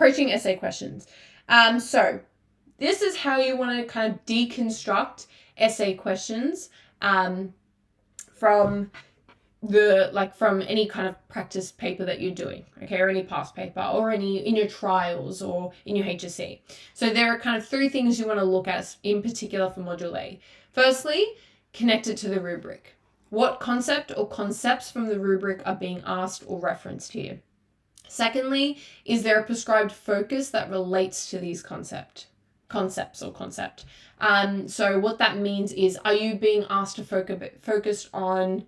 approaching essay questions. So this is how you want to kind of deconstruct essay questions from any kind of practice paper that you're doing, okay, or any past paper, or any in your trials or in your HSC. So there are kind of 3 things you want to look at in particular for Module A. Firstly, connected to the rubric. What concept or concepts from the rubric are being asked or referenced here? Secondly, is there a prescribed focus that relates to these concepts or concept? So what that means is, are you being asked to focus on,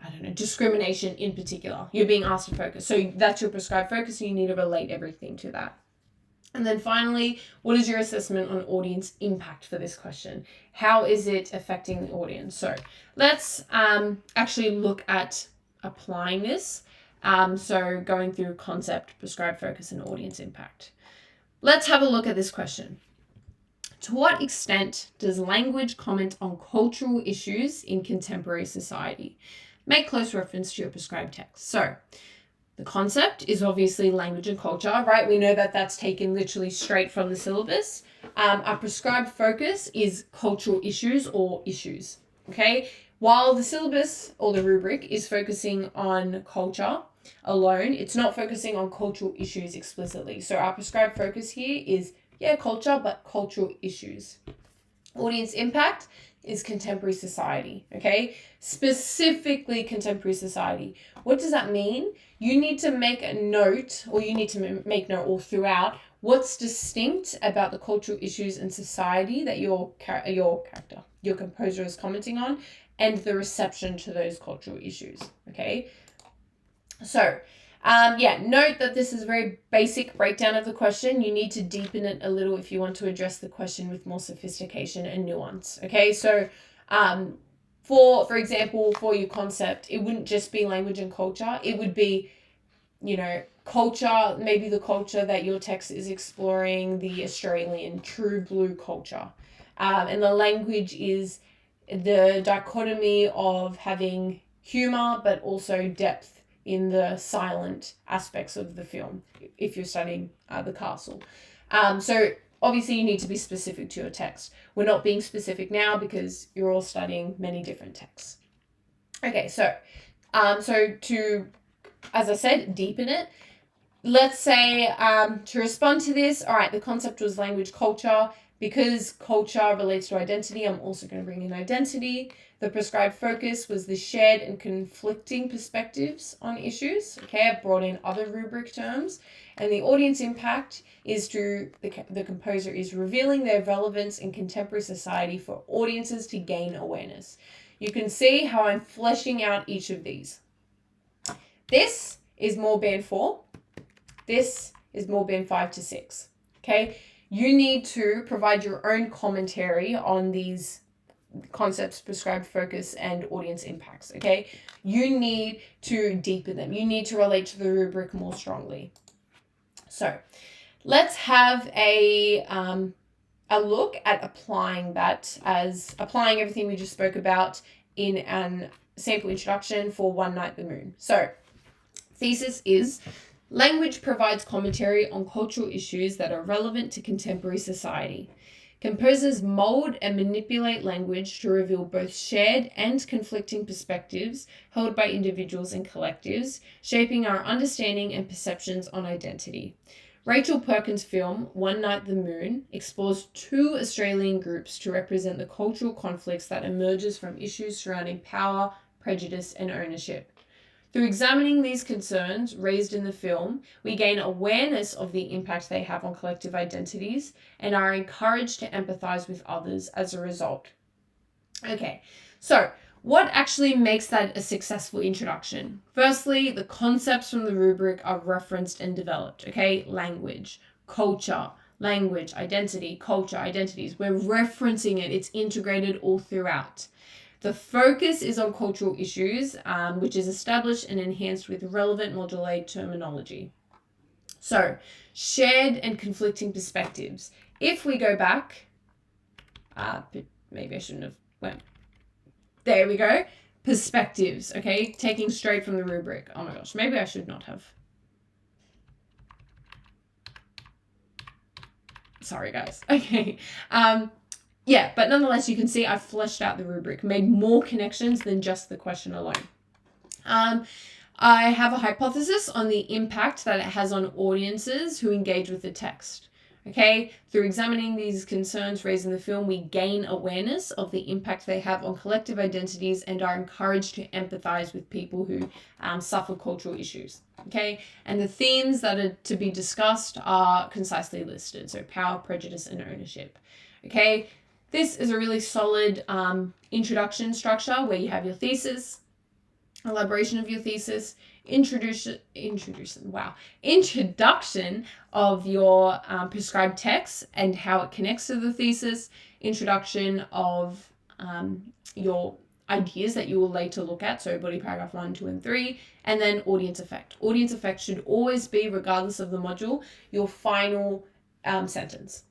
I don't know, discrimination in particular? You're being asked to focus. So that's your prescribed focus, and you need to relate everything to that. And then finally, what is your assessment on audience impact for this question? How is it affecting the audience? So let's actually look at applying this. So going through concept, prescribed focus, and audience impact. Let's have a look at this question. To what extent does language comment on cultural issues in contemporary society? Make close reference to your prescribed text. So the concept is obviously language and culture, right? We know that that's taken literally straight from the syllabus. Our prescribed focus is cultural issues or issues, okay? While the syllabus or the rubric is focusing on culture alone, it's not focusing on cultural issues explicitly. So our prescribed focus here is, culture, but cultural issues. Audience impact is contemporary society, okay? Specifically contemporary society. What does that mean? You need to make a note, or you need to make note all throughout, what's distinct about the cultural issues in society that your composer is commenting on, and the reception to those cultural issues, okay? So, note that this is a very basic breakdown of the question. You need to deepen it a little if you want to address the question with more sophistication and nuance, okay? So, for example, for your concept, it wouldn't just be language and culture. It would be, culture, maybe the culture that your text is exploring, the Australian true blue culture. And the language is the dichotomy of having humor, but also depth in the silent aspects of the film, if you're studying the castle. So obviously you need to be specific to your text. We're not being specific now because you're all studying many different texts. Okay, so to, as I said, deepen it, let's say to respond to this, all right, the concept was language, culture. Because culture relates to identity, I'm also going to bring in identity. The prescribed focus was the shared and conflicting perspectives on issues. Okay, I've brought in other rubric terms. And the audience impact is through the composer is revealing their relevance in contemporary society for audiences to gain awareness. You can see how I'm fleshing out each of these. This is more band 4. This is more band 5 to 6. Okay. You need to provide your own commentary on these concepts, prescribed focus, and audience impacts, okay? You need to deepen them. You need to relate to the rubric more strongly. So let's have a look at applying everything we just spoke about in an sample introduction for One Night the Moon. So thesis is, language provides commentary on cultural issues that are relevant to contemporary society. Composers mold and manipulate language to reveal both shared and conflicting perspectives held by individuals and collectives, shaping our understanding and perceptions on identity. Rachel Perkins' film, One Night the Moon, explores 2 Australian groups to represent the cultural conflicts that emerges from issues surrounding power, prejudice, and ownership. Through examining these concerns raised in the film, we gain awareness of the impact they have on collective identities and are encouraged to empathize with others as a result. Okay, so what actually makes that a successful introduction? Firstly, the concepts from the rubric are referenced and developed, okay? Language, culture, language, identity, culture, identities. We're referencing it. It's integrated all throughout. The focus is on cultural issues, which is established and enhanced with relevant Module A terminology. So, shared and conflicting perspectives. If we go back, maybe I shouldn't have went. There we go. Perspectives, okay? Taking straight from the rubric. Oh my gosh, maybe I should not have. Sorry, guys. Okay. Yeah, but nonetheless, you can see I've fleshed out the rubric, made more connections than just the question alone. I have a hypothesis on the impact that it has on audiences who engage with the text. Okay, through examining these concerns raised in the film, we gain awareness of the impact they have on collective identities and are encouraged to empathize with people who suffer cultural issues. Okay, and the themes that are to be discussed are concisely listed. So power, prejudice, and ownership. Okay, this is a really solid introduction structure where you have your thesis, elaboration of your thesis, introduction of your prescribed text and how it connects to the thesis, introduction of your ideas that you will later look at, so body paragraph 1, 2, and 3, and then audience effect. Audience effect should always be, regardless of the module, your final sentence.